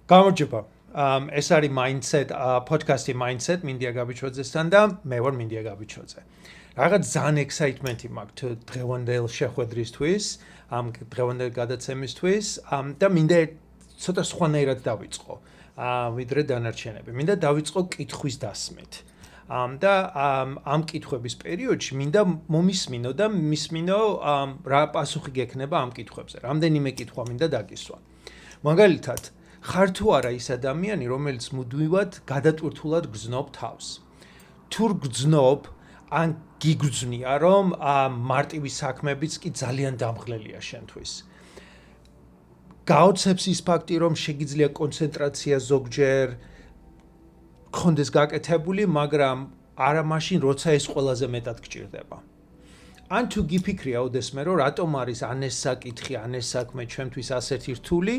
გამარჯობა. ეს არის mindset podcast-ი mindset მინდია გაბიჩოძესთან და მე ვარ მინდია გაბიჩოძე. რაღაც ძალიან excitement-ი მაქვს თუ დღევანდელ შეხვედრისთვის, ამ დღევანდელ გადაცემისთვის და მინდა ცოტა სხვანაირად დავიწყო. ვიდრე დანარჩენები. მინდა დავიწყო კითხვის დასმით. და ამ კითხვების პერიოდში მინდა მომისმინო და მისმინო რა პასუხი გექნება ამ კითხვებზე. რამდენიმე კითხვა მინდა დაგისვა. მაგალითად, ხარ თუ არა ის ადამიანი, რომელიც მუდმივად გადატვირთულად გრძნობ თავს. თუ გრძნობ, ან გიგრძნია, რომ მარტივი საქმეებიც კი ძალიან დამხლელია შენთვის. გაოცებს ის ფაქტი, რომ შეგიძლია კონცენტრაცია ზოგჯერ გქონდეს გაკეთებული, მაგრამ არა მაშინ, როცა ეს ყველაზე მეტად გჭირდება. ან თუ გიფიქრია ოდესმე, რომ რატომ არის ან ეს საკითხი, ან ეს საქმე ჩვენთვის ასეთი რთული,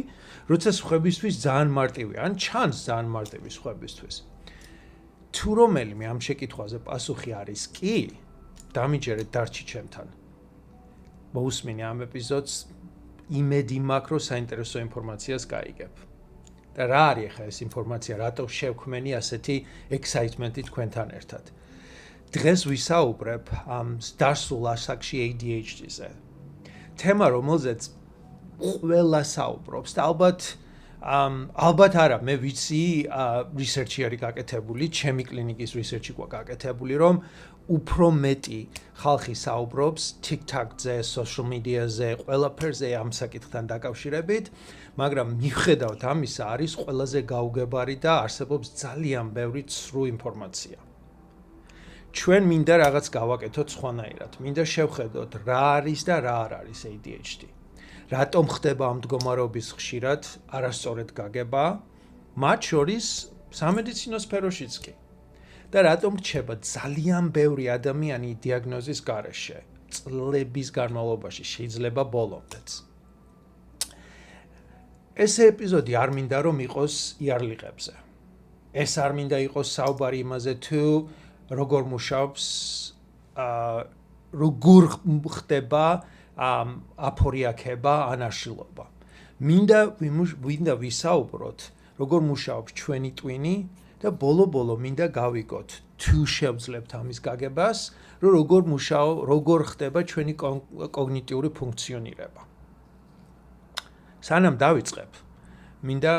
როცა სხვებისთვის ძალიან მარტივია, ან ჩანს ძალიან მარტივი სხვებისთვის. თუ რომელიმე ამ შეკითხვაზე პასუხი არის კი, დამიჯერეთ დარჩი ჩემთან. მოусმინე ამ ეპიზოდს, იმედი მაქვს, რომ საინტერესო ინფორმაციას გაიგებ. და რა არის ახლა ეს ინფორმაცია, რატო შევქმენი ასეთი excitement-ი თქვენთან ერთად. დღეს ვისაუბრებ დასრულ ასაკში ADHD-ზე. თემა, რომელზეც ყველა საუბრობს და ალბათ არა, მე ვიცი, research-ი არის გაკეთებული, ჩემი კლინიკის research-ი გაკეთებული, რომ უფრო მეტი ხალხი საუბრობს TikTok-ზე, social media-ზე, ყველაფერზე ამ საკითხთან დაკავშირებით, მაგრამ მიუხედავად ამისა, არის ყველაზე გაუგებარი და არსებობს ძალიან ბევრი ცრუ ინფორმაცია. ჩვენ მინდა რაღაც გავაკეთოთ სხვანაირად. მინდა შევხედოთ რა არის და რა არ არის ADHD. რატომ ხდება ამ მდგომარეობის ხშირად არასწორად გაგება, მათ შორის სამედიცინო სფეროშიც კი. და რატომ რჩება ძალიან ბევრი ადამიანი დიაგნოზის გარეშე, წლების განმავლობაში, შეიძლება ბოლომდეც. ეს ეპიზოდი არ მინდა რომ იყოს იარლიყებზე. ეს არ მინდა იყოს საუბარი იმაზე თუ როგორ მუშაობს, როგორ ხდება აფორიაქება, ანაშილობა. მინდა ვისაუბროთ, როგორ მუშაობს ჩვენი ტვინი და ბოლო-ბოლო მინდა გავიგოთ, თუ შევძლებთ ამის გაგებას, რომ როგორ ხდება ჩვენი კოგნიტიური ფუნქციონირება. სანამ დავიწყებ, მინდა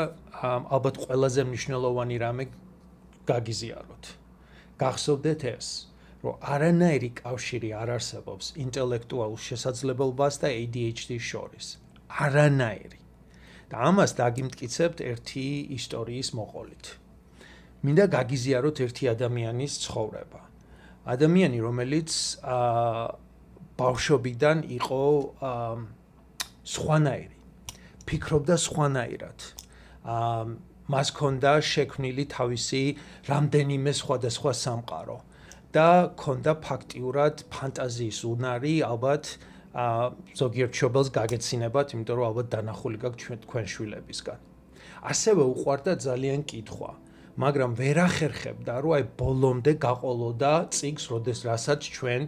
ალბათ ყველაზე მნიშვნელოვანი რამე გაგიზიაროთ. გახსოვდეთ ეს, რომ არანაირი კავშირი არ არსებობს ინტელექტუალურ შესაძლებლობას და ADHD-ს შორის. არანაირი. და ამას დაგიმტკიცებთ ერთი ისტორიის მოყოლით. მინდა გაგიზიაროთ ერთი ადამიანის ცხოვრება. ადამიანი, რომელიც ბავშვობიდან იყო სხვანაირი, ფიქრობდა სხვანაირად. მას ჰქონდა შექმნილი თავისი რამდენიმე სხვადასხვა სამყარო და ჰქონდა ფაქტიურად ფანტაზიის უნარი, ალბათ ზოგიერთ მშობელს გაგეცინებათ, იმიტომ რომ ალბათ დანახული გაქვთ თქვენ შვილებისგან. ასევე უყვარდა ძალიან კითხვა, მაგრამ ვერ ახერხებდა, რომ აი ბოლომდე გაყოლოდა წიგნს, რასაც ჩვენ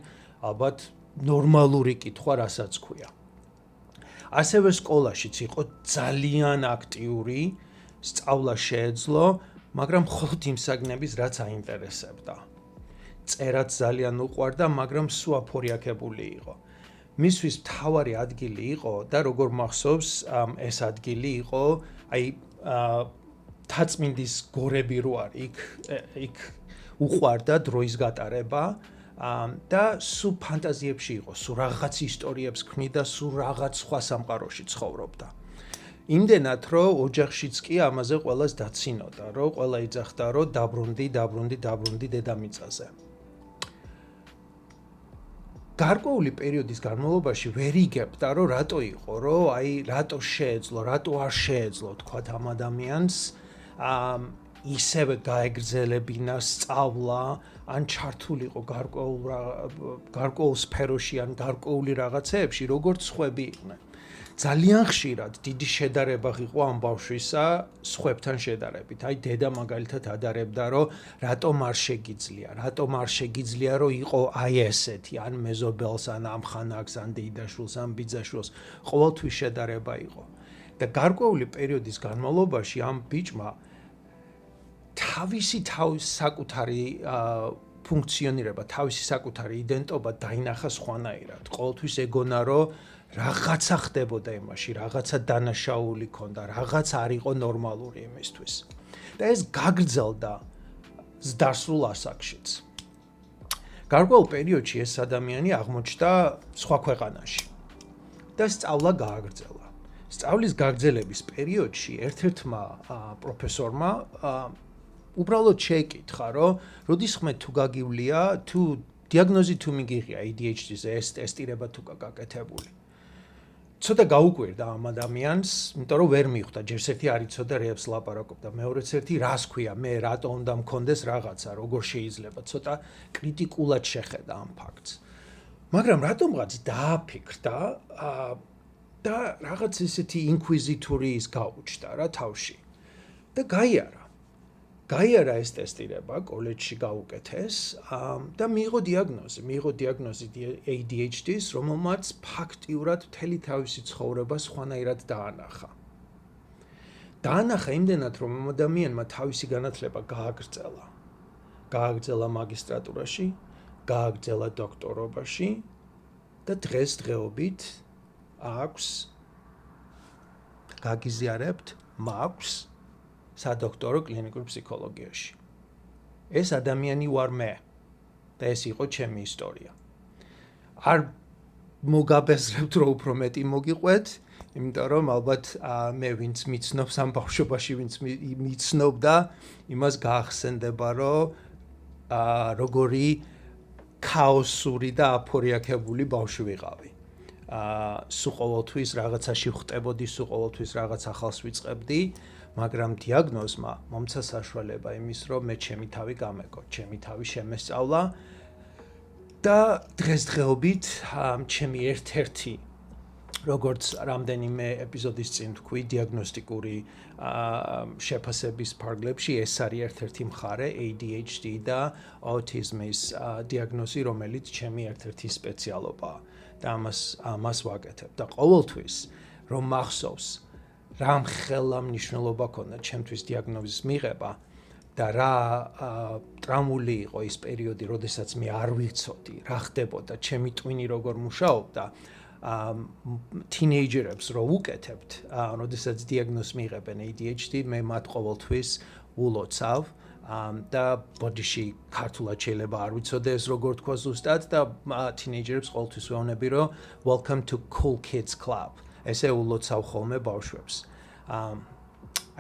ალბათ ნორმალური კითხვა რასაც ქვია. ასევე სკოლაშიც იყო ძალიან აქტიური, სწავლა შეეძლო, მაგრამ მხოლოდ იმ საგნების რაც აინტერესებდა. წერაც ძალიან უყვარდა, მაგრამ სულ აფორიაქებული იყო. მისთვის მთავარი ადგილი იყო და როგორ მახსოვს, ეს ადგილი იყო, აი თაწმინდის გორები რო არის, იქ უყვარდა დროის გატარება და სულ ფანტაზიებში იყო, სულ რაღაც ისტორიებს ქმნიდა, სულ რაღაც სხვა სამყაროში ცხოვრობდა. იმდენად, რომ ოჯახშიც კი ამაზე ყველას დაცინოდა, რომ ყველა იძახდა, რომ დაბრუნდი დედამიწაზე. გარკვეული პერიოდის განმავლობაში ვერ იგებდა, რომ რატო იყო, რომ აი რატო არ შეეძლო თქვათ ამ ადამიანს ისევე გაეგრძელებინა სწავლა, ან ჩართულიყო გარკვეულ სფეროში, ან გარკვეული რაღაცეებში, როგორც სხვები იყვნენ. ძალიან ხშირად დიდი შედარება იყო ამ ბავშვისა სხვებთან შედარებით. აი დედა მაგალითად ადარებდა, რომ რატომ არ შეგიძლია, რომ იყო აი ესეთი, ან მეზობელს, ან ამ ხანაკს, ან დეიდაშვილს, ან ბიძაშვილს, ყოველთვის შედარება იყო. და გარკვეული პერიოდის განმავლობაში ამ ბიჭმა თავისი საკუთარი ფუნქციონირება, თავისი საკუთარი იდენტობა დაინახა სხვანაირად. ყოველთვის ეგონა, რომ რაღაცა ხდებოდა იმაში, რაღაცა დანაშაული ქონდა, რაღაც არ იყო ნორმალური იმისთვის. და ეს გაგრძელდა ზდარსრულ ასაკშიც. გარკვეულ პერიოდში ეს ადამიანი აღმოჩნდა სხვა ქვეყანაში და სწავლა გააგრძელა. სწავლის გაგრძელების პერიოდში ერთ-ერთმა პროფესორმა უბრალოდ შეეკითხა, რომ როდის ხმეთ თუ გაგივლია, თუ დიაგნოზი თუ მიგიღია ADHD-ზე, ეს ტესტირება თუ გაკეთებული. ცოტა გაუკვირდა ამ ადამიანს, იმიტომ რომ ვერ მიხვდა, ჯერ ერთი არ იცოდა რეებს ლაპარაკობდა, მეორეც ერთი რას ქვია, მე რატო უნდა მქონდეს რაღაცა, როგორ შეიძლება, ცოტა კრიტიკულად შეხედა ამ ფაქტს. მაგრამ რატომღაც დააფიქრდა და რაღაც ისეთი ინკვიზიტური ის გაუჩნდა რა თავში. და გაიარა ეს ტესტირება, კოლეჯში გაუკეთეს და მიიღო დიაგნოზი ADHD-ს, რომელმაც ფაქტიურად მთელი თავისი ცხოვრება სხვანაირად დაანახა. დაანახა იმდენად, რომ ამ ადამიანმა თავისი განათლება გააგრძელა მაგისტრატურაში, გააგრძელა დოქტორობაში და დღესდღეობით მაქვს სადოქტორო კლინიკურ ფსიქოლოგიაში. ეს ადამიანი ვარ მე და ეს იყო ჩემი ისტორია. არ მოგაბეზრებთ, რომ უფრო მეტი მოგიყვეთ, იმიტომ რომ ალბათ მე ვინც მიცნობს ამ ბავშვობაში, ვინც მიცნობდა, იმას გაახსენდება, რომ როგორი ქაოსური და აფორიაქებული ბავშვი ვიყავი. სულ ყოველთვის რაღაცაში ვხტებოდი, სულ ყოველთვის რაღაც ახალს ვიწყებდი. მაგრამ დიაგნოზმა მომცა საშუალება იმის, რომ მე ჩემი თავი გამეკო, ჩემი თავი შემესწავლა და დღესდღეობით ჩემი ერთ-ერთი, როგორც რამდენიმე ეპიზოდის წინ თქვი, დიაგნოსტიკური შეფასების ფარგლებში ეს არის ერთ-ერთი მხარე ADHD და autism-ის დიაგნოზი, რომელიც ჩემი ერთ-ერთი სპეციალობაა და ამას ვაკეთებ და ყოველთვის რომ მახსოვს რა მხელა მნიშვნელობა ქონდა ჩემთვის დიაგნოზის მიღება და რა ტრამული იყო ის პერიოდი, როდესაც მე არ ვიცოდი რა ხდებოდა, ჩემი ტვინი როგორ მუშაობდა, თინეიჯერებს რო ვუკეთებთ, როდესაც დიაგნოზს მიიღებენ ADHD, მე მათ ყოველთვის ულოცავ და ბოდიში ქართულად შეიძლება არ ვიცოდე ეს როგორ თქვა ზუსტად და თინეიჯერებს ყოველთვის ვეუბნები, რომ welcome to cool kids club. ესე ულოცავ ხოლმე ბავშვებს.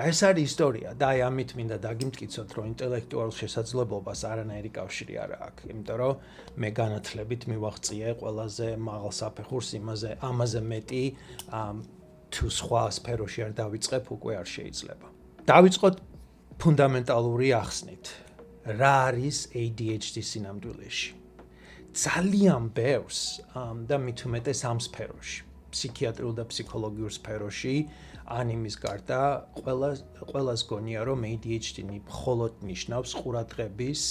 ეს არის ისტორია და აი ამით მინდა დაგიმტკიცოთ, რომ ინტელექტუალურ შესაძლებლობას არანაირი კავშირი არ აქვს, იმიტომ რომ მე განათლებით მივაღწიე ყველაზე მაღალ საფეხურს ამაზე მეტი თუ სხვა სფეროში არ დავიწყებ, უკვე არ შეიძლება. დავიწყოთ ფუნდამენტალური ახსნით. რა არის ADHD სინამდვილეში? ძალიან ბევრს და მით უმეტეს ამ სფეროში. ფსიქიატრიულ და ფსიქოლოგიურ სფეროში ან იმის გარდა ყველას გონია, რომ ADHD მხოლოდ ნიშნავს ყურადღების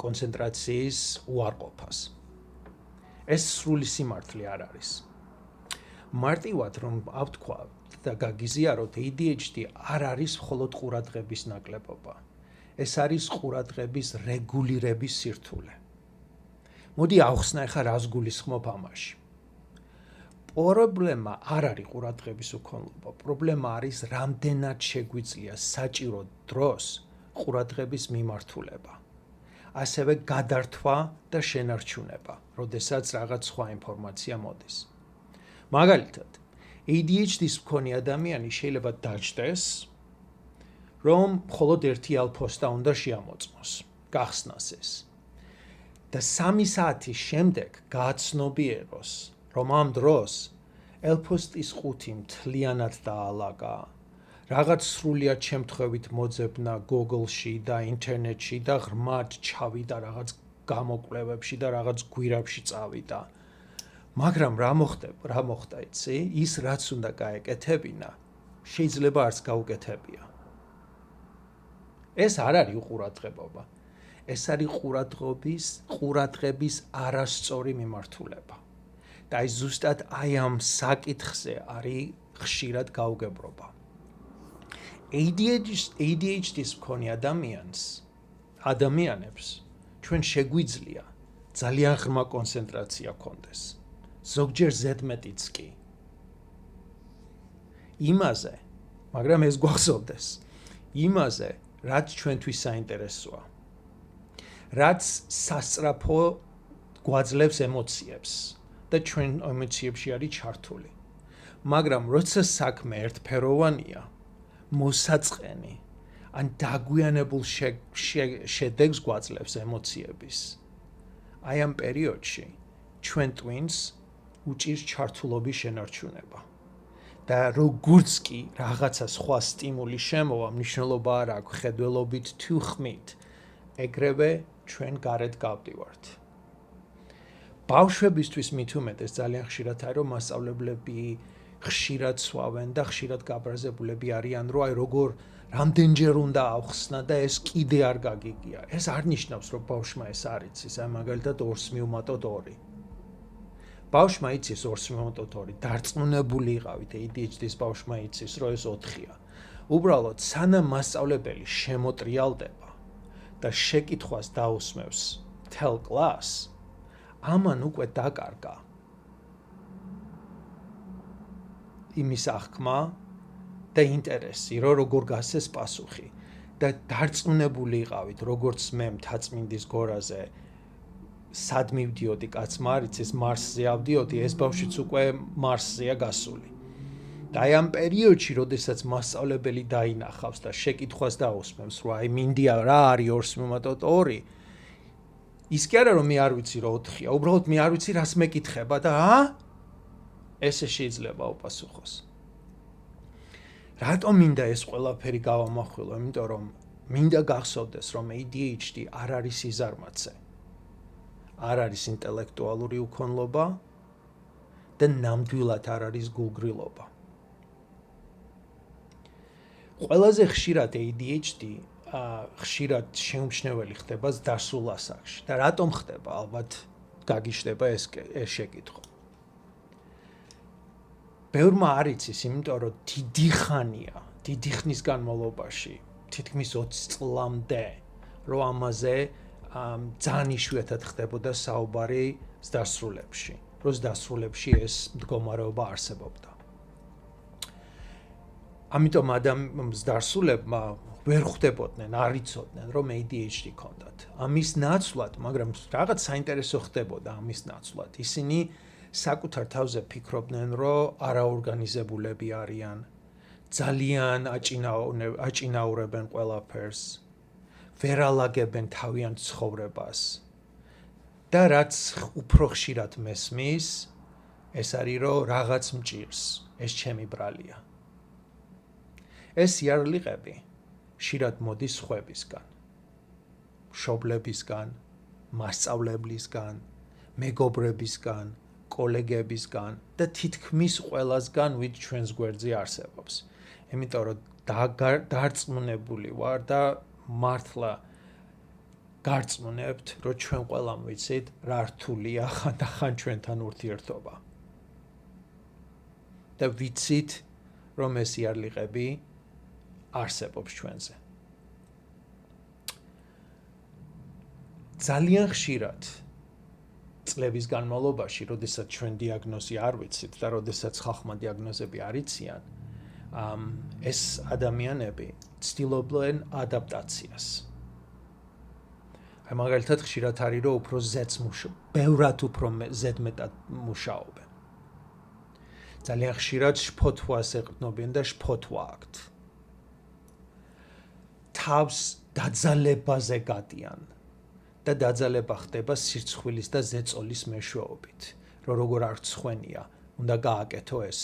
კონცენტრაციის უარყოფას. ეს სრული სიმართლე არ არის. მარტივად რომ ავთქვა და გაგიზიაროთ, ADHD არ არის მხოლოდ ყურადღების ნაკლებობა. ეს არის ყურადღების რეგულირების სირთულე. მოდი ავხსნა ახლა რას გულისხმობ ამაში. პრობლემა არ არის ყურადღების უქონლობა, პრობლემა არის რამდენად შეგვიძლია საჭირო დროს ყურადღების მიმართულება. ასევე გადართვა და შენარჩუნება, როდესაც რაღაც სხვა ინფორმაცია მოდის. მაგალითად, ADHD-ს მქონე ადამიანი შეიძლება დაჯდეს, რომ მხოლოდ ერთი ალფოსტა უნდა შეამოწმოს, გახსნას ეს. და 3 საათის შემდეგ გააცნობიეროს, რომ ამ დროს ელფოსტის ყუთი მთლიანად დაალაგა, რაღაც სრულიად შემთხვევით მოძებნა Google-ში და ინტერნეტში და ღრმად ჩავიდა რაღაც გამოკვლევებში და რაღაც გვირაბში წავიდა. მაგრამ რა მოხდა იცი? ის რაც უნდა გაეკეთებინა, შეიძლება არც გაუკეთებია. ეს არ არის ყურადღებობა. ეს არის ყურადღების არასწორი მიმართულება. და აი ზუსტად აი ამ საკითხზე არის ხშირად გაუგებრობა. ADHD-ს მქონე ადამიანებს ჩვენ შეგვიძლია ძალიან ღრმა კონცენტრაცია გქონდეს. ზოგჯერ ზედმეტიც კი. იმაზე, მაგრამ ეს გვახსოვდეს, იმაზე, რაც ჩვენთვის საინტერესოა. რაც სასწრაფო გვაძლევს ემოციებს და ჩვენ ემოციებში არის ჩართული. მაგრამ როცა საქმე ერთფეროვანია, მოსაწყენი ან დაგვიანებულ შედეგს გვაძლევს ემოციების. აი ამ პერიოდში ჩვენ ტვინს უჭირს ჩართულობის შენარჩუნება. და როგორც კი რაღაცა სხვა სტიმული შემოვა, მნიშვნელობა არ აქვს ხედველობით თუ ხმით, ეგრევე ჩვენ გარეთ გავდივართ. ბავშვებისთვის მით უმეტეს ძალიან ხშირად არის, რომ მასწავლებლები ხშირად სვავენ და ხშირად გაბრაზებულები არიან, რომ აი როგორ რამდენჯერ უნდა ავხსნა და ეს კიდე არ გაგიგია. ეს არ ნიშნავს, რომ ბავშვმა ეს არ იცის, აი მაგალითად 2-ს მივუმატოთ 2. ბავშვმა იცის 2-ს მივუმატოთ 2, დარწმუნებული იყავით, ADHD-ის ბავშვმა იცის, რომ ეს 4-ია. უბრალოდ სანამ მასწავლებელი შემოტრიალდება და შეკითხვას დაусმევს მთელ კლასს, ამან უკვე დაკარგა იმის აღქმა და ინტერესი, რომ როგორ გასცეს პასუხი და დარწმუნებული იყავით, როგორც მე მთაწმინდის გორაზე სად მივდიოდი, კაცმა არ იცის, მარსზე ავდიოდი, ეს ბავშვიც უკვე მარსზეა გასული. და აი ამ პერიოდში, როდესაც მასწავლებელი დაინახავს და შეკითხვას დაусმევს, რომ აი მინდია რა არის 2-ს მივუმატოთ 2, ის კი არა, რომ მე არ ვიცი, რომ 4-ია, უბრალოდ მე არ ვიცი, რას მეკითხება და ესე შეიძლება უპასუხოს. რატომ მინდა ეს ყველაფერი გავამახვილო? იმიტომ რომ მინდა გახსოვდეს, რომ ADHD არ არის სიზარმაცე. არ არის ინტელექტუალური უქონლობა და ნამდვილად არ არის გულგრილობა. ყველაზე ხშირად ADHD ხშირად შეუმჩნეველი ხდება დასრულ ასაკში. და რატომ ხდება? ალბათ გაგიშდება ეს შეკითხვა. ბევრმა არ იცის, იმიტომ რომ დიდი ხნის განმავლობაში, თითქმის 20 წლამდე, რომ ამაზე ძალიან იშვიათად ხდებოდა საუბარი ზდასრულებში, რომ ზდასრულებში ეს მდგომარეობა არსებობდა. ამიტომ ზდასრულებმა ვერ ხვდებოდნენ, არ იცოდნენ, რომ ADHD ჰქონდათ. ამის ნაცვლად, მაგრამ რაღაც საინტერესო ხდებოდა ამის ნაცვლად. ისინი საკუთარ თავზე ფიქრობდნენ, რომ არაორგანიზებულები არიან, ძალიან აჭინაურებენ ყველაფერს, ვერ ალაგებენ თავიანთ ცხოვრებას და რაც უფრო ხშირად მესმის, ეს არის, რომ რაღაც მჭირს, ეს ჩემი ბრალია. ეს იარლიყები ხშირად მოდის სხვებისგან, მშობლებისგან, მასწავლებლისგან, მეგობრებისგან, კოლეგებისგან და თითქმის ყველასგან, ვინც ჩვენს გვერდზე არსებობს. იმიტომ რომ დარწმუნებული ვარ და მართლა გარწმუნებთ, რომ ჩვენ ყველამ ვიცით, რა რთულია ხანდახან ჩვენთან ურთიერთობა. და ვიცით, რომ ეს იარლიყები არსებობს ჩვენზე. ძალიან ხშირად წლების განმავლობაში, როდესაც ჩვენ დიაგნოზი არ ვიცით და როდესაც ხალხმა დიაგნოზები არ იციან, ეს ადამიანები ცდილობენ ადაპტაციას. აი მაგალითად ხშირად არის, რომ უფრო ბევრად უფრო ზედმეტად მუშაობენ. ძალიან ხშირად შფოთვას ეყრდნობიან და შფოთვა აქვთ. თავს დაძალებაზე გადიან. და დაძალება ხდება სირცხვილის და ზეწოლის მეშვეობით, რომ როგორ არ ცხვენია, უნდა გააკეთო ეს.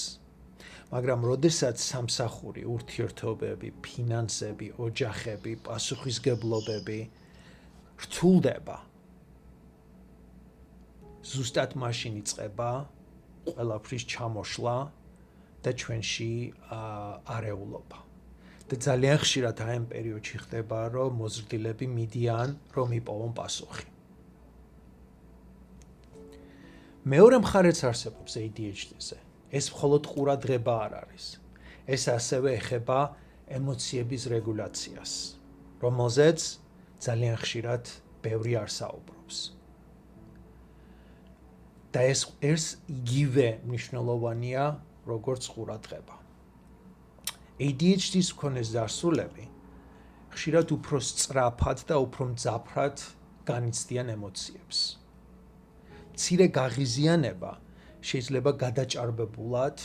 მაგრამ როდესაც სამსახური, ურთიერთობები, ფინანსები, ოჯახები, პასუხისგებლობები რთულდება, ზუსტად მაშინ იწყება ყველაფრის ჩამოშლა და ჩვენში არეულობა. და ძალიან ხშირად აი ამ პერიოდში ხდება, რომ მოზრდილები მიდიან, რომ იპოვონ პასუხი. მეორე მხარეც არსებობს ADHD-ზე. ეს მხოლოდ ყურადღება არ არის. ეს ასევე ეხება ემოციების რეგულაციას, რომელზეც ძალიან ხშირად ბევრი არ საუბრობს. და ეს იგივე მნიშვნელოვანია, როგორც ყურადღება. ADHD-ს მქონეს დასრულები ხშირად უფრო სწრაფად და უფრო მძაფრად განიცდიან ემოციებს. მცირე გაღიზიანება შეიძლება გადაჭარბებულად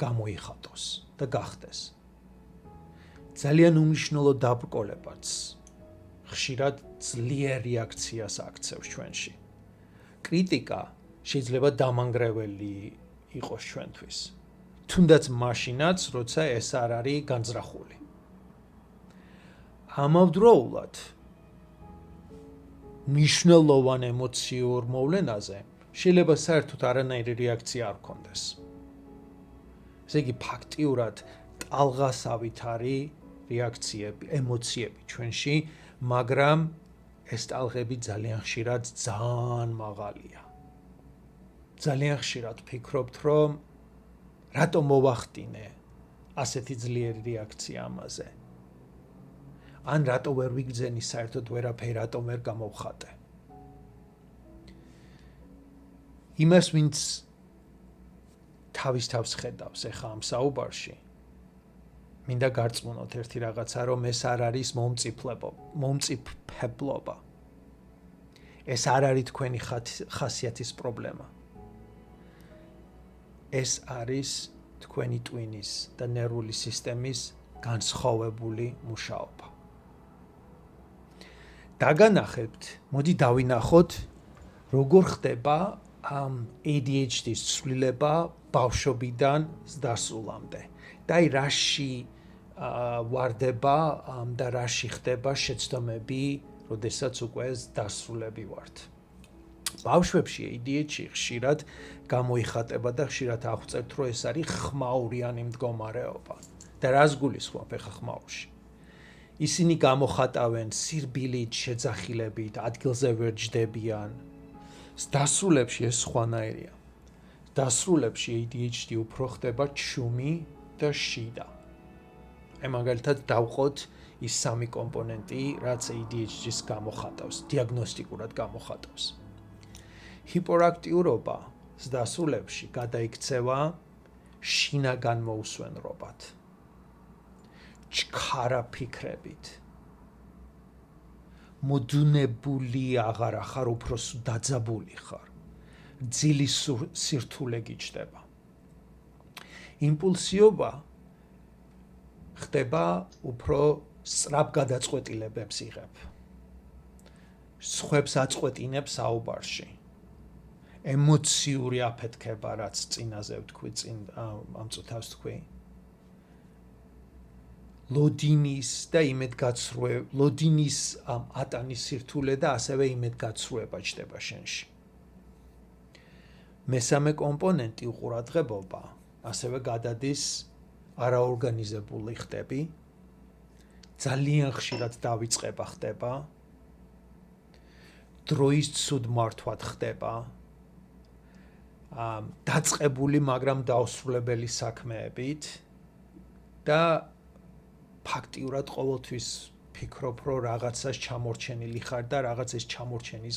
გამოიხატოს და გახდეს. ძალიან უმნიშვნელო დაბრკოლებაც ხშირად ძლიერ რეაქციას აქცევს ჩვენში. კრიტიკა შეიძლება დამანგრეველი იყოს ჩვენთვის. თუნდაც მაშინაც, როცა ეს არ არის განზრახული. ამავდროულად მნიშვნელოვან ემოციურ მოვლენაზე შეიძლება საერთოდ არანაირი რეაქცია არ გქონდეს. ესე იგი, ფაქტიურად ტალღასავით არის რეაქციები, ემოციები ჩვენში, მაგრამ ეს ტალღები ძალიან ხშირად ძალიან მაღალია. ძალიან ხშირად ვფიქრობთ, რომ რატომ მოვახდინე ასეთი ძლიერი რეაქცია ამაზე? ან რატო ვერ ვიგრძენი საერთოდ ვერაფერი, რატომ ვერ გამოვხატე? იმას, ვინც თავის თავს ხედავს ახლა ამ საუბარში, მინდა გარწმუნოთ ერთი რაღაცა, რომ ეს არ არის მომწიფებლობა. ეს არ არის თქვენი ხასიათის პრობლემა. ეს არის თქვენი ტვინის და ნერვული სისტემის განსხვავებული მუშაობა. დაგანახებთ, მოდი დავინახოთ, როგორ ხდება ამ ADHD-ის ცვლილება ბავშვობიდან ზრდასრულამდე. და აი რაში ვარდება და რაში ხდება შეცდომები, როდესაც უკვე დასრულები ვართ. ბავშვებში ADHD ხშირად გამოიხატება და ხშირად აღწერთ, რომ ეს არის ხმაურიანი მდგომარეობა. და რას გულისხმობ ახლა ხმაურში? ისინი გამოხატავენ სირბილით, შეძახილებით, ადგილზე ვერ ჯდებიან. დასრულებში ეს სხვანაირია. დასრულებში ADHD უფრო ხდება ჩუმი და შიდა. მაგალითად დავყოთ ის სამი კომპონენტი, რაც ADHD-ს გამოხატავს, დიაგნოსტიკურად გამოხატავს. ჰიპერაქტიურობა დასრულებში გადაიქცევა შინაგან მოუსვენრობად, ჩქარა ფიქრებით, მოდუნებული აღარ ახარ, უფრო დაძაბული ხარ, ძილი სირთულე გიჩნდება. იმპულსიობა ხდება უფრო სწრაფ გადაწყვეტილებებს იღებ. სხვებს აწყვეტინებს საუბარში. ემოციური აფეთქება, რაც წინაზე ვთქვი, ამ წუთას ვთქვი. ლოდინის და ლოდინის ატანის სირთულე და ასევე იმედგაცრუება ჩნდება შენში. მესამე კომპონენტი უყურადღებობა, ასევე გადადის არაორგანიზებული ხდები, ძალიან ხშირად დავიწყება ხდება, დროის ცუდ მართვად ხდება, დაწყებული, მაგრამ დაუსრულებელი საქმეებით და ფაქტიურად ყოველთვის ფიქრობ, რომ რაღაცას ჩამორჩენილი ხარ და რაღაც ეს ჩამორჩენის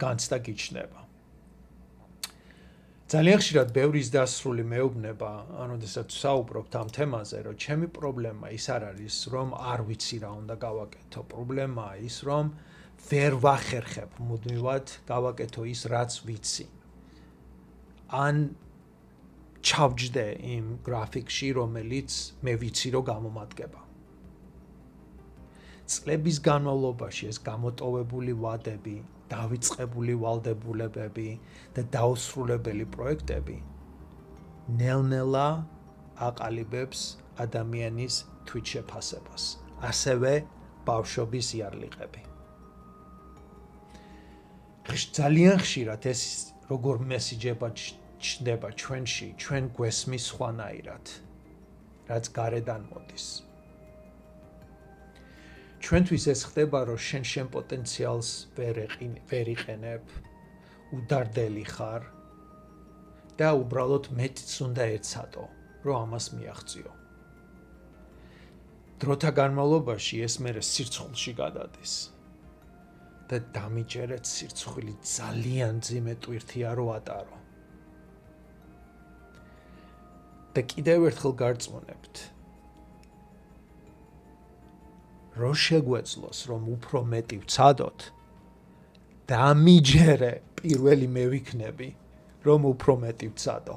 განცდა გიჩნდება. ძალიან ხშირად ბევრის დასრული მეუბნება, როდესაც საუბრობთ ამ თემაზე, რომ ჩემი პრობლემა ის არ არის, რომ არ ვიცი რა უნდა გავაკეთო. პრობლემაა ის, რომ ვერ ვახერხებ მუდმივად გავაკეთო ის, რაც ვიცი. ან ჩავჯდე იმ გრაფიკში, რომელიც მე ვიცი, რომ გამომადგება. წლების განმავლობაში ეს გამოტოვებული ვადები, დავიწყებული ვალდებულებები და დაუსრულებელი პროექტები ნელ-ნელა აყალიბებს ადამიანის თვითშეფასებას, ასევე ბავშვობის იარლიყები. ძალიან ხშირად ეს როგორ მესიჯება ჩნდება ჩვენში, ჩვენ გვესმის სხვანაირად, რაც გარედან მოდის. ჩვენთვის ეს ხდება, რომ შენ პოტენციალს ვერ იყენებ, უდარდელი ხარ და უბრალოდ მეტიც უნდა ეცადო, რომ ამას მიაღწიო. დროთა განმავლობაში ეს მერე სირცხულში გადადის და დამიჯერეთ სირცხვილი ძალიან ძიმე ტვირთია რო ატარო. და კიდევ ერთხელ გარწმუნებთ, რო შეგვეძლოს, რომ უფრო მეტი ვცადოთ, დამიჯერე პირველი მე ვიქნები, რომ უფრო მეტი ვცადო.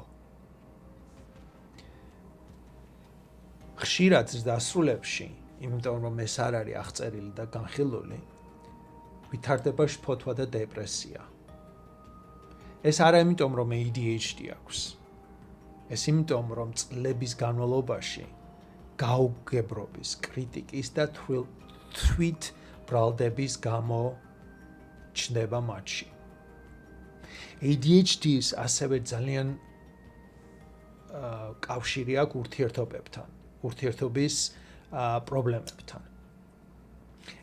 ხშირად დასრულებში, იმიტომ რომ ეს არ არის აღწერილი და განხილული, ვითარდება შფოთვა და დეპრესია. ეს არა იმიტომ, რომ ADHD აქვს. ეს იმიტომ, რომ წლების განმავლობაში გაუგებრობის, კრიტიკის და თვით ბრალდების გამო ჩნდება მათში. ADHD-ს ასევე ძალიან კავშირი აქვს ურთიერთობებთან, ურთიერთობის პრობლემებთან.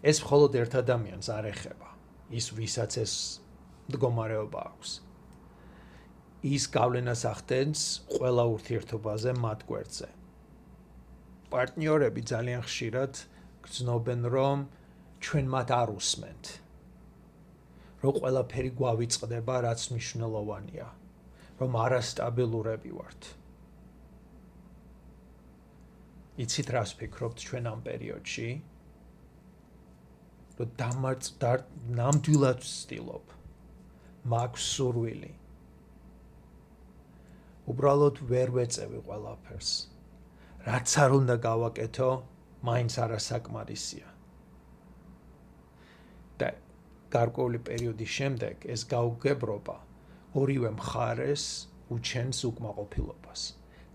ეს მხოლოდ ერთ ადამიანს არ ეხება, ის ვისაც ეს მდგომარეობა აქვს. ის გავლენას ახდენს ყველა ურთიერთობაზე მათ გვერდზე. პარტნიორები ძალიან ხშირად გრძნობენ, რომ ჩვენ მათ არ უსმენთ, რომ ყველაფერი გვავიწყდება, რაც მნიშვნელოვანია, რომ არასტაბილურები ვართ. იცით რას ვფიქრობთ ჩვენ ამ პერიოდში? რომ ნამდვილად ვცდილობ, მაქვს სურვილი. უბრალოდ ვერ ვეწევი ყველაფერს. რაც არ უნდა გავაკეთო, მაინც არასაკმარისია. და გარკვეული პერიოდის შემდეგ ეს გაუგებრობა ორივე მხარეს უჩენს უკმაყოფილებას.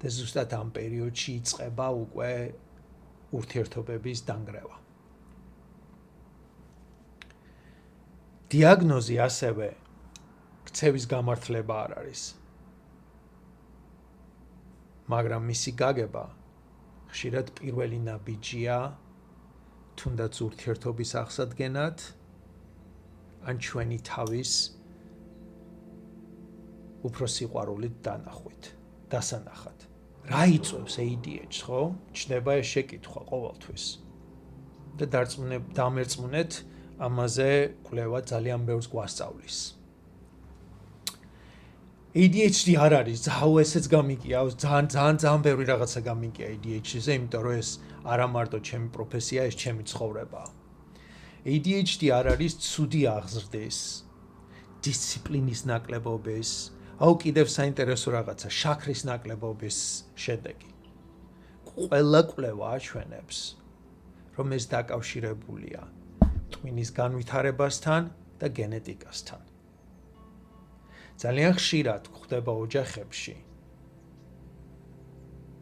და ზუსტად ამ პერიოდში იწყება უკვე ურთიერთობების დანგრევა. დიაგნოზი ასევე ქცევის გამართლება არ არის. მაგრამ მისი გაგება ხშირად პირველი ნაბიჯია თუნდაც ურთიერთობის აღსადგენად ან ჩვენი თავის უფრო სიყვარულით დასანახად. რა იწვევს ADHD-ს, ხო? ჩნდება ეს შეკითხვა ყოველთვის. და დამერწმუნეთ, ამაზე კვლევა ძალიან ბევრს გვასწავლის. ADHD არ არის, ესეც გამიგია, ძალიან ბევრი რაღაცა გამიგია ADHD-ზე, იმიტომ რომ ეს არა მარტო ჩემი პროფესია, ეს ჩემი ცხოვრებაა. ADHD არ არის ცუდი აღზრდის, დისციპლინის ნაკლებობის, კიდევ საინტერესო რაღაცა, შაქრის ნაკლებობის შედეგი. ყველა კვლევა აჩვენებს, რომ ეს დაკავშირებულია ტვინის განვითარებასთან და გენეტიკასთან. ძალიან ხშირად გვხდება ოჯახებში,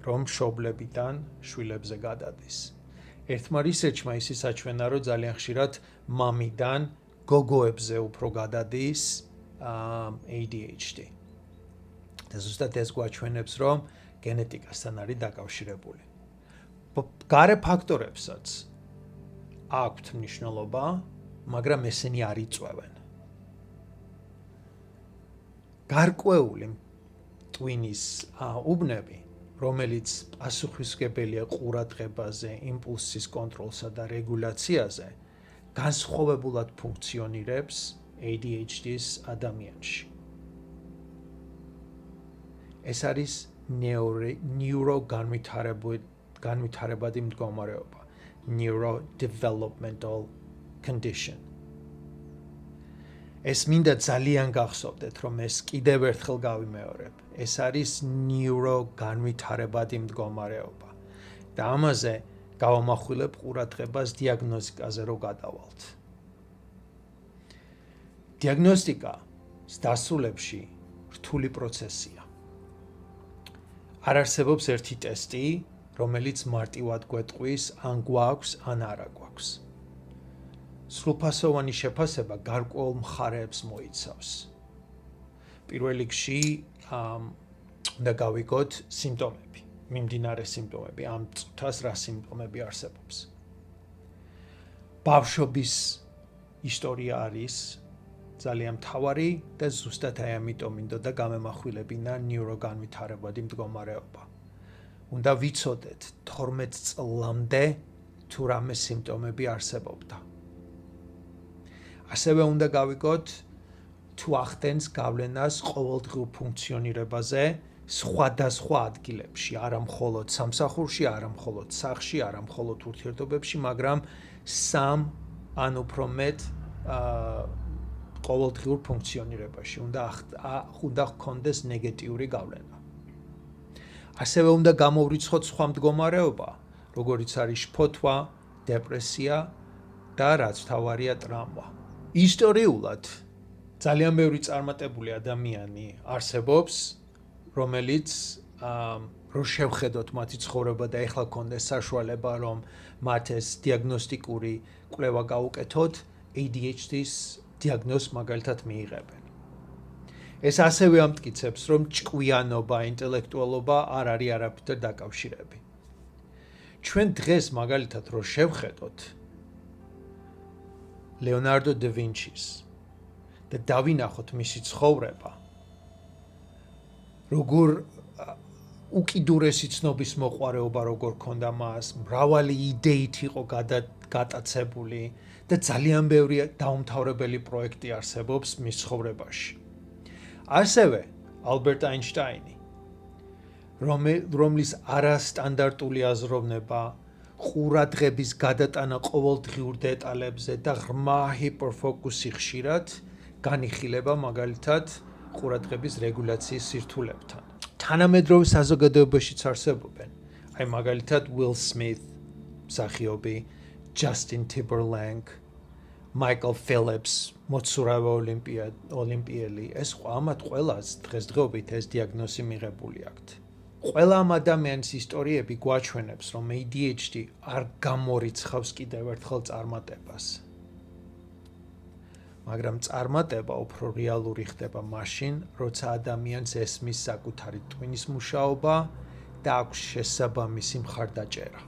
რომ მშობლებიდან შვილებზე გადადის. ერთმა რისერჩმა ისიც აჩვენა, რომ ძალიან ხშირად მამიდან გოგოებზე უფრო გადადის ADHD. და ზუსტად ეს გვაჩვენებს, რომ გენეტიკასთან არის დაკავშირებული. გარე ფაქტორებსაც აქვთ მნიშვნელობა, მაგრამ ესენი არ იწვევენ. გარკვეული ტვინის უბნები, რომელიც პასუხისმგებელია ყურადღებაზე, იმპულსის კონტროლსა და რეგულაციაზე, განსხვავებულად ფუნქციონირებს ADHD-s ადამიანში. ეს არის ნეიროგანვითარებადი მდგომარეობა, neurodevelopmental condition. ეს მინდა ძალიან გახსოვდეთ, რომ ეს კიდევ ერთხელ გავიმეორებ. ეს არის ნეიროგანვითარებადი მდგომარეობა. და ამაზე გავამახვილებ ყურადღებას დიაგნოსტიკაზე რო გადავალთ. დიაგნოსტიკას დასრულებში რთული პროცესია. არ არსებობს ერთი ტესტი, რომელიც მარტივად გვეტყვის, ან გვაქვს, ან არა გვაქვს. სრულფასოვანი შეფასება გარკვეულ მხარეებს მოიცავს. პირველ რიგში უნდა გავიგოთ სიმპტომები, მიმდინარე სიმპტომები, ამ წუთას რა სიმპტომები არსებობს. ბავშვობის ისტორია არის ძალიან მთავარი და ზუსტად აი ამიტომ მინდოდა გამემახვილებინა ნეიროგანვითარებადი მდგომარეობა. უნდა ვიცოდეთ 12 წლამდე თუ რამე სიმპტომები არსებობდა. ასევე უნდა გავიგოთ თუ ახდენს გავლენას ყოველდღიურ ფუნქციონირებაზე სხვადასხვა ადგილებში, არა მხოლოდ სამსახურში, არა მხოლოდ სახლში, არა მხოლოდ ურთიერთობებში, მაგრამ სამ ან უფრო მეტ ყოველდღიურ ფუნქციონირებაში უნდა ჰქონდეს ნეგატიური გავლენა. ასევე უნდა გამოვრიცხოთ სხვა მდგომარეობა, როგორიც არის შფოთვა, დეპრესია და რაც მთავარია ტრამვა. ისტორიულად ძალიან ბევრი წარმატებული ადამიანი არსებობს, რომელიც რო შევხედოთ მათი ცხოვრება და ეხლა გქონდეს საშუალება რომ მათ ეს დიაგნოსტიკური კვლევა გაუკეთოთ, ADHD-ს დიაგნოზს მაგალითად მიიღებენ. ეს ასევე ამტკიცებს, რომ ჭკვიანობა, ინტელექტუალობა არ არის არაფერთან დაკავშირები. ჩვენ დღეს მაგალითად რო შევხედოთ ლეონარდო და ვინჩის და დავინახოთ მისი ცხოვრება, როგორ უკიდურესი ცნობის მოყვარეობა როგორ ქონდა მას, მრავალი იდეით იყო გატაცებული და ძალიან ბევრი დაუმთავრებელი პროექტი არსებობს მის ცხოვრებაში. ასევე ალბერტ აინშტაინი, რომლის არასტანდარტული აზროვნება, ყურადღების გადატანა ყოველდღიურ დეტალებზე და ღრმა ჰიპერფოკუსი ხშირად განიხილება მაგალითად ყურადღების რეგულაციის სირთულებთან. თანამედროვე საზოგადოებაშიც არსებობენ. აი მაგალითად Will Smith, მსახიობი, Justin Timberlake, Michael Phelps, მოცურავე ოლიმპიელი, ეს ამათ ყველას დღესდღეობით ეს დიაგნოზი მიღებული აქვთ. ყველა ამ ადამიანის ისტორიები გვაჩვენებს, რომ ADHD არ გამორიცხავს კიდევ ერთხელ წარმატებას. მაგრამ წარმატება უფრო რეალური ხდება მაშინ, როცა ადამიანს ესმის საკუთარი ტვინის მუშაობა და აქვს შესაბამისი მხარდაჭერა.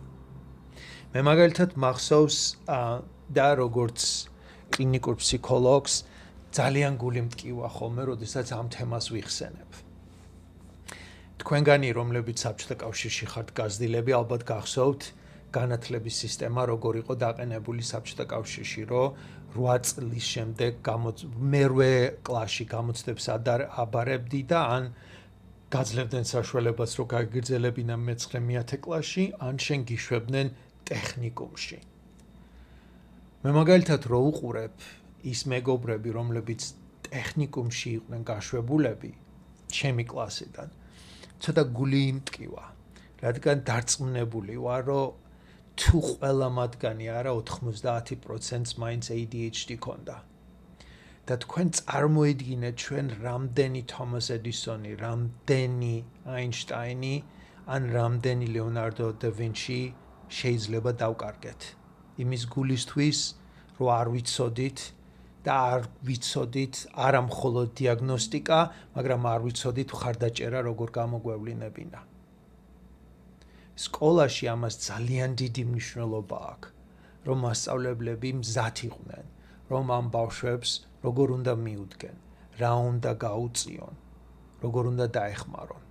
მე მაგალითად მახსოვს და როგორც კლინიკურ ფსიქოლოგს ძალიან გული მტკივა ხოლმე, როდესაც ამ თემას ვიხსენებ. თქვენგანი, რომლებიც საბჭოთა კავშირში ხართ გაზრდილები, ალბათ გახსოვთ განათლების სისტემა როგორ იყო დაყენებული საბჭოთა კავშირში, რომ 8 წლის შემდეგ მერვე კლასში გამოცდებს აბარებდი და ან გაძლევდნენ საშუალებას, რომ გაგრძელებინა მე-9 კლასში, ან შენ გიშვებდნენ ტექნიკუმში. მე მაგალითად რო უყურებ ის მეგობრები, რომლებიც ტექნიკუმში იყვნენ გაშვებულები, ჩემი კლასიდან, ცოტა გული იმტკივა, რადგან დარწმუნებული ვარ, რომ თუ ყველა მათგანი არა 90%-ს მაინც ADHD ქონდა. და თქვენ წარმოიდგინეთ ჩვენ რამდენი თომას ედისონი, რამდენი აინშტაინი, ან რამდენი ლეონარდო და ვინჩი შეიძლება დავკარგეთ. იმის გულისთვის, რომ არ ვიცოდით და არ ვიცოდით არა მხოლოდ დიაგნოსტიკა, მაგრამ არ ვიცოდით მხარდაჭერა როგორ გამოგვევლინებინა. სკოლაში ამას ძალიან დიდი მნიშვნელობა აქვს, რომ მასწავლებლები მზად იყვნენ, რომ ამ ბავშვებს როგორ უნდა მიუდგენ, რა უნდა გაუწიონ, როგორ უნდა დაეხმარონ.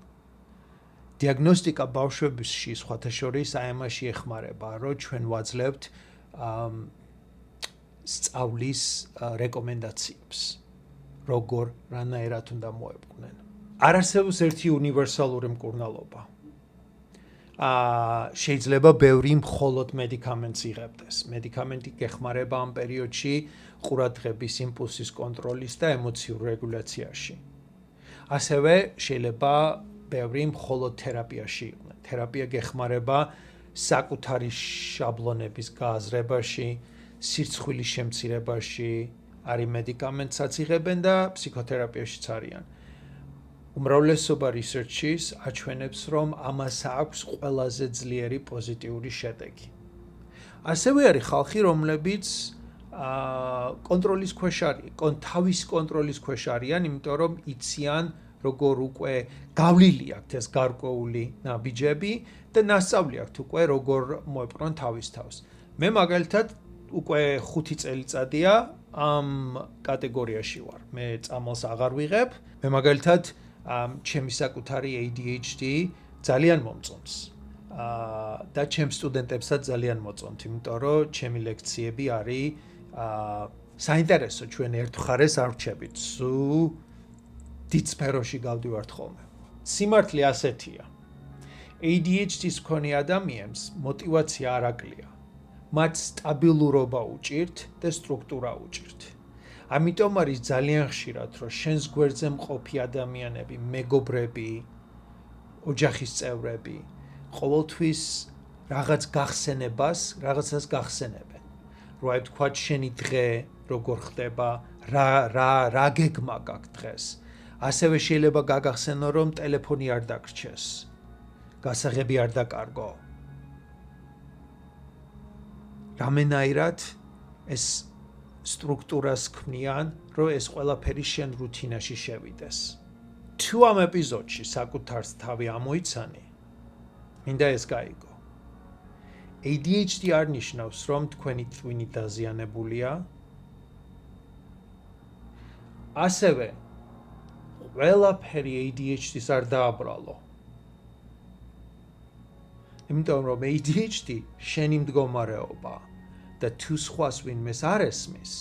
დიაგნოსტიკა ბავშვებში სხვათა შორის აი ამაში ეხმარება, რომ ჩვენ ვაძლევთ სწავლის რეკომენდაციებს, როგორ რანაირად უნდა მოეპყნენ. არ არსებობს ერთი უნივერსალური მკურნალობა. შეიძლება ბევრი მხოლოდ მედიკამენტს იღებდეს. მედიკამენტი გეხმარება ამ პერიოდში ყურადღების იმპულსის კონტროლის და ემოციურ რეგულაციაში. ასევე შეიძლება ბევრი მხოლოდ თერაპიაში იყვნენ. თერაპია გეხმარება საკუთარი შაბლონების გააზრებაში, სირცხვილის შემცირებაში, არის მედიკამენტსაც იღებენ და ფსიქოთერაპიაშიც არიან. უმრავლესობა რისერჩის აჩვენებს, რომ ამას აქვს ყველაზე ძლიერი პოზიტიური შედეგი. ასევე არის ხალხი, რომლებიც კონტროლის ქვეშ არიან, თავის კონტროლის ქვეშ არიან, იმიტომ რომ იციან, როგორ უკვე გავლილი აქვთ ეს გარკვეული ნაბიჯები და ნასწავლი აქვთ უკვე როგორ მოეპყრონ თავის თავს. მე მაგალითად უკვე 5 წელიწადია ამ კატეგორიაში ვარ. მე წამალს აღარ ვიღებ. მე მაგალითად ჩემი საკუთარი ADHD ძალიან მომწონს. და ჩემ სტუდენტებსაც ძალიან მოწონთ, იმიტომ რომ ჩემი ლექციები არის საინტერესო, ჩვენ ერთხარეს არ ვრჩებით, სულ დიდ სფეროში გავდივართ ხოლმე. სიმართლე ასეთია. ADHD-ს მქონე ადამიანს мотивация არ აკლია. მათ სტაბილურობა უჭირთ და სტრუქტურა უჭირთ. ამიტომ არის ძალიან ხშირად, რომ შენს გვერდზე მყოფი ადამიანები, მეგობრები, ოჯახის წევრები, ყოველთვის რაღაც გახსენებას, რაღაცას გახსენებენ. რომ აი თქვა შენი დღე როგორ ხდება, რა გეგმა გაქვს დღეს. ასევე შეიძლება გაგახსენო, რომ ტელეფონი არ დაგრჩეს. გასაღები არ დაკარგო. რამენაირად ეს სტრუქტურას ქმნიან, რომ ეს ყველაფერი შენ რუტინაში შევიდეს. თუ ამ ეპიზოდში საკუთარს თავი ამოიცანი, მინდა ეს გაიგო. ADHD არ ნიშნავს, რომ თქვენი ტვინი დაზიანებულია. ასევე ყველაფერი ADHD-ს არ დააბრალო. იმიტომ რომ ADHD შენი მდგომარეობა და თუ სხვას ვინმეს არ ესმის,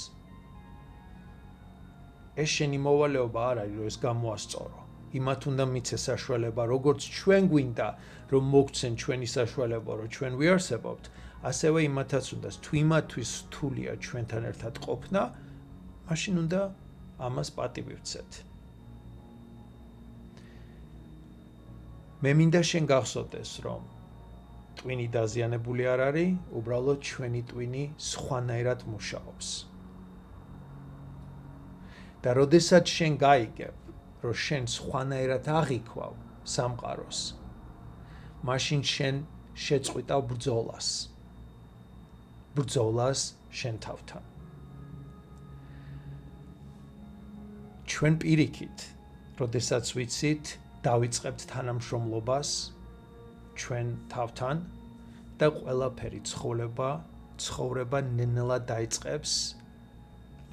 ეს შენი მოვალეობა არ არის, რომ ეს გამოასწორო. იმათ უნდა მიცეს საშუალება, როგორც ჩვენ გვინდა, რომ მოგცენ ჩვენი საშუალება, რომ ჩვენ ვიარსებობთ, ასევე იმათაც უნდა, თუ იმათთვის რთულია ჩვენთან ერთად ყოფნა, მაშინ უნდა ამას პატივი ვცეთ. მე მინდა შენ გახსოვდეს, რომ ტვინი დაზიანებული არ არის, უბრალოდ ჩვენი ტვინი სხვანაირად მუშაობს. და როდესაც შენ გაიგებ, რომ შენ სხვანაირად აღიქვავ სამყაროს, მაშინ შენ შეწყვიტავ ბრძოლას. ბრძოლას შენ თავთან. ჩვენ პირიქით, როდესაც ვიცით, დავიწყებთ თანამშრომლობას ჩვენ თავთან და ყველაფერი ცხოვრება ნენელა დაიწყებს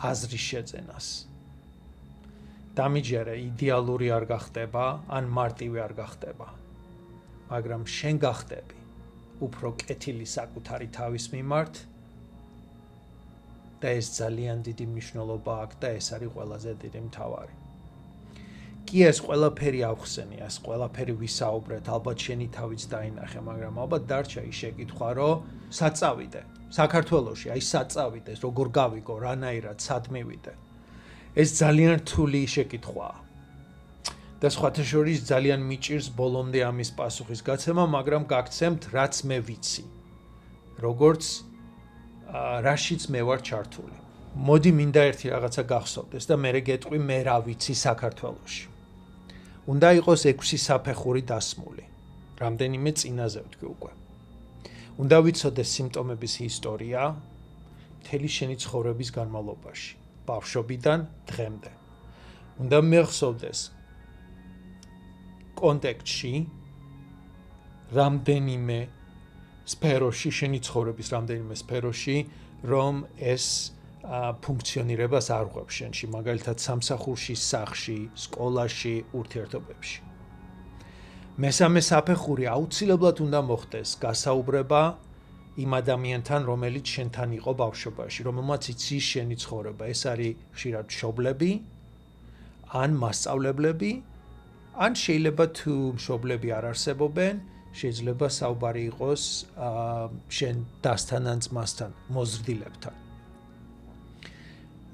აზრის შეძენას. დამიჯერე იდეალური არ გახდება, ან მარტივი არ გახდება. მაგრამ შენ გახდები უფრო კეთილი საკუთარი თავის მიმართ და ეს ძალიან დიდი მნიშვნელობა აქვს და ეს არის ყველაზე დიდი მთავარი. კი ეს ყველაფერი ავხსენი, ეს ყველაფერი ვისაუბრეთ, ალბათ შენი თავიც დაინახე, მაგრამ ალბათ დარჩა ის შეკითხვა, რომ სად წავიდე? საქართველოში, აი სად წავიდე, როგორ გავიგო, რანაირად, სად მივიდე? ეს ძალიან რთული შეკითხვაა. და სხვათა შორის ძალიან მიჭირს ბოლომდე ამის პასუხის გაცემა, მაგრამ გაგცემთ, რაც მე ვიცი. როგორც რაშიც მე ვარ ჩართული. მოდი მინდა ერთი რაღაცა გახსოვდეს და მე გეტყვი მე რა ვიცი საქართველოში. უნდა იყოს 6 საფეხური დასმული. რამდენიმე წინაზე ვთქვი უკვე. უნდა ვიცოდეს სიმპტომების ისტორია მთელი შენი ცხოვრების განმავლობაში, ბავშვობიდან დღემდე. უნდა მეხსოვდეს კონტექსტში რამდენიმე სფეროში, შენი ცხოვრების რამდენიმე სფეროში, რომ ეს ფუნქციონირებას არ ღვევს შენში, მაგალითად სამსახურში, სახლში, სკოლაში, ურთიერთობებში. მესამე საფეხური აუცილებლად უნდა მოხდეს გასაუბრება იმ ადამიანთან, რომელიც შენთან იყო ბავშვობაში, რომელმაც იცის შენი ცხოვრება. ეს არის ხშირად მშობლები, ან მასწავლებლები, ან შეიძლება თუ მშობლები არ არსებობენ, შეიძლება საუბარი იყოს შენ დასთან ან ძმასთან, მოზრდილებთან.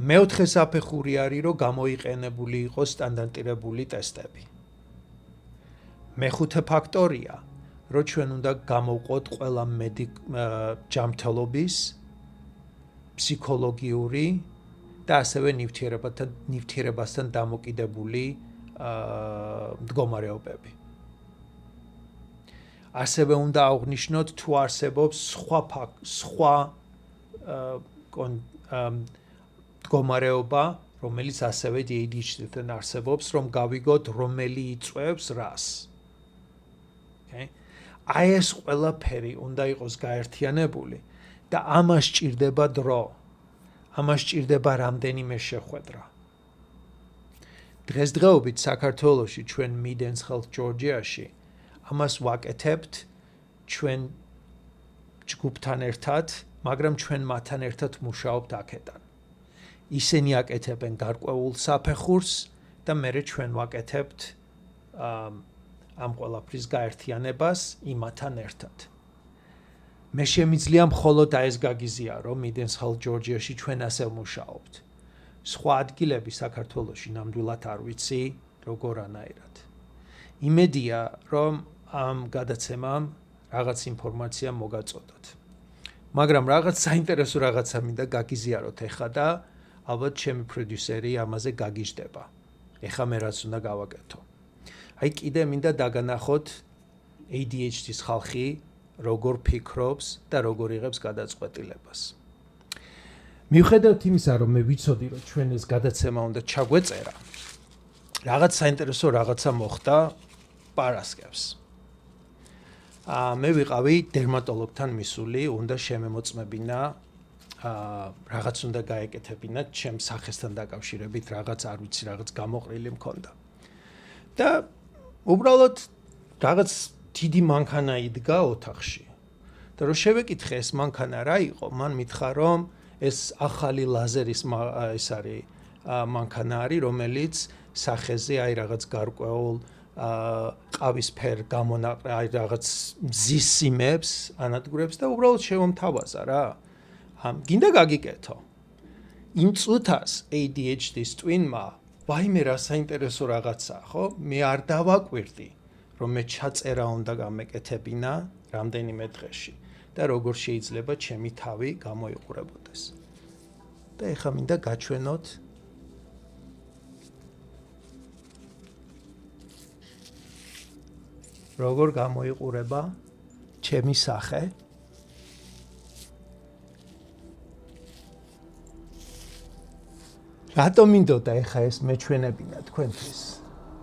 მეოთხე საფეხური არის, რომ გამოიყენებული იყოს სტანდარტიზებული ტესტები. მეხუთე ფაქტორია, რომ ჩვენ უნდა გამოვყოთ ყველა ჯანმრთელობის, ფსიქოლოგიური და ასევე ნივთიერებასთან დამოკიდებული მდგომარეობები. ასევე უნდა აღვნიშნოთ, თუ არსებობს სხვა მდგომარეობა, რომელიც ასევე ADHD-თან არსებობს, რომ გავიგოთ, რომელი იწვევს რას. აი ეს ყველაფერი უნდა იყოს გაერთიანებული და ამას სჭირდება დრო. ამას ჭირდება რამდენიმე შეხვედრა. დღესდღეობით საქართველოში ჩვენ Mid-East Health Georgia-ში ამას ვაკეთებთ ჩვენ ჯგუფთან ერთად, მაგრამ ჩვენ მათთან ერთად მუშაობთ აქედან. ისინი აკეთებენ გარკვეულ საფეხურს და მერე ჩვენ ვაკეთებთ ამ ყველაფრის გაერთიანებას იმათთან ერთად. მე შემიძლია მხოლოდ ეს გაგიზია, რომ Mid-East Health Georgia-ში ჩვენ ასე ვმუშაობთ. სხვა ადგილები საქართველოში ნამდვილად არ ვიცი, როგორანაირად. იმედია, რომ ამ გადაცემამ რაღაც ინფორმაცია მოგაწოდოთ. მაგრამ რაღაც საინტერესო რაღაცა მინდა გაგიზიაროთ ეხა და ალბათ ჩემი პროდიუსერი ამაზე გაგიჟდება. ეხა მე რაც უნდა გავაკეთო. აი კიდე მინდა დაგანახოთ ADHD-ის ხალხი როგორ ფიქრობს და როგორ იღებს გადაწყვეტილებას. მიუხედავად იმისა, რომ მე ვიცოდი, რომ ჩვენ ეს გადაცემა უნდა ჩაგვეწერა, რაღაც საინტერესო რაღაცა მოხდა პარასკევს. მე ვიყავი დერმატოლოგთან მისული, უნდა შემემოწმებინა, რაღაც უნდა გაეკეთებინა ჩემს სახესთან დაკავშირებით, რაღაც არ ვიცი, რაღაც გამოყრილი მქონდა. და უბრალოდ რაღაც დიდი მანქანა იდგა ოთახში. და რომ შევეკითხე ეს მანქანა რა იყო, მან მითხრა, რომ ეს ახალი ლაზერის ეს არის მანქანა არის, რომელიც სახეზე აი რაღაც გარკვეულ ყავისფერ გამონაყრა აი რაღაც მზის სიმებს ანადგურებს და უბრალოდ შევამთავაზა რა. გინდა გაგიკეთო. იმ წუთას ADHD-ის ტვინმა ვაიმე რა საინტერესო რაღაცაა, ხო? მე არ დავაკვირდი, რომ მე ჩაწერა უნდა გამეკეთებინა რამდენიმე დღეში და როგორ შეიძლება ჩემი თავი გამოიყურებოდეს. და ეხლა მინდა გაჩვენოთ როგორ გამოიყურება ჩემი სახე. რატომ მინდოდა ეხლა ეს მეჩვენებინა თქვენთვის?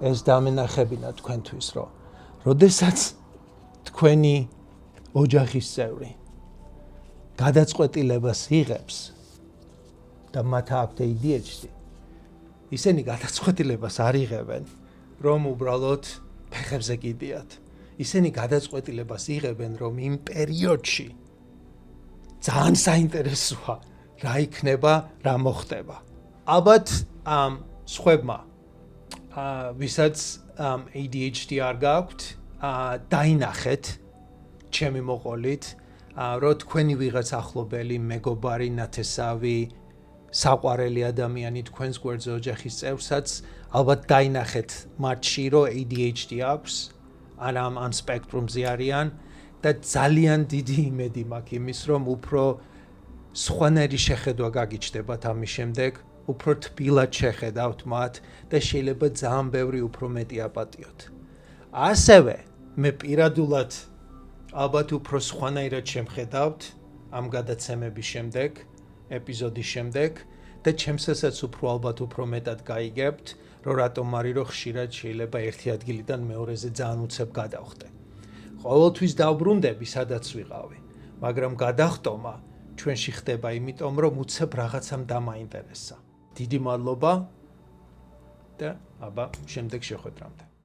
ეს დამენახებინა თქვენთვის, რომ როდესაც თქვენი ოჯახის წევრი გადაწყვეტილებას იღებს და მათ აქვთ ADHD, ისინი გადაწყვეტილებას არ იღებენ, რომ უბრალოდ ფეხებზე გიდიათ. ისინი გადაწყვეტილებას იღებენ, რომ იმ პერიოდში ძალიან საინტერესოა რა იქნება, რა მოხდება. ალბათ სხვებმა ვისაც ADHD არ გაქვთ, დაინახეთ ჩემი მოყოლით, რომ თქვენი ვიღაც ახლობელი, მეგობარი, ნათესავი, საყვარელი ადამიანი თქვენს გვერდზე ოჯახის წევრსაც ალბათ დაინახეთ მათში, რომ ADHD აქვს, ან სპექტრუმზე არიან და ძალიან დიდი იმედი მაქვს იმის, რომ უფრო სხვანაირი შეხედვა გაგიჩნდებათ ამის შემდეგ, უფრო თბილად შეხედავთ მათ და შეიძლება ძალიან ბევრი უფრო მეტი აპატიოთ. ასევე მე პირადულად ალბათ უფრო სხვანაირად შემხედავთ ამ გადაცემების შემდეგ, ეპიზოდის შემდეგ და ჩემსაც უფრო ალბათ უფრო მეტად გაიგებთ, რომ რატომ არის რომ ხშირად შეიძლება ერთი ადგილიდან მეორეზე ძალიან უცებ გადავხდე. ყოველთვის დავბრუნდები, სადაც ვიყავი, მაგრამ გადახტომა ჩვენში ხდება იმიტომ, რომ უცებ რაღაცამ დამაინტერესა. დიდი მადლობა და აბა შემდეგ შეხვედრამდე.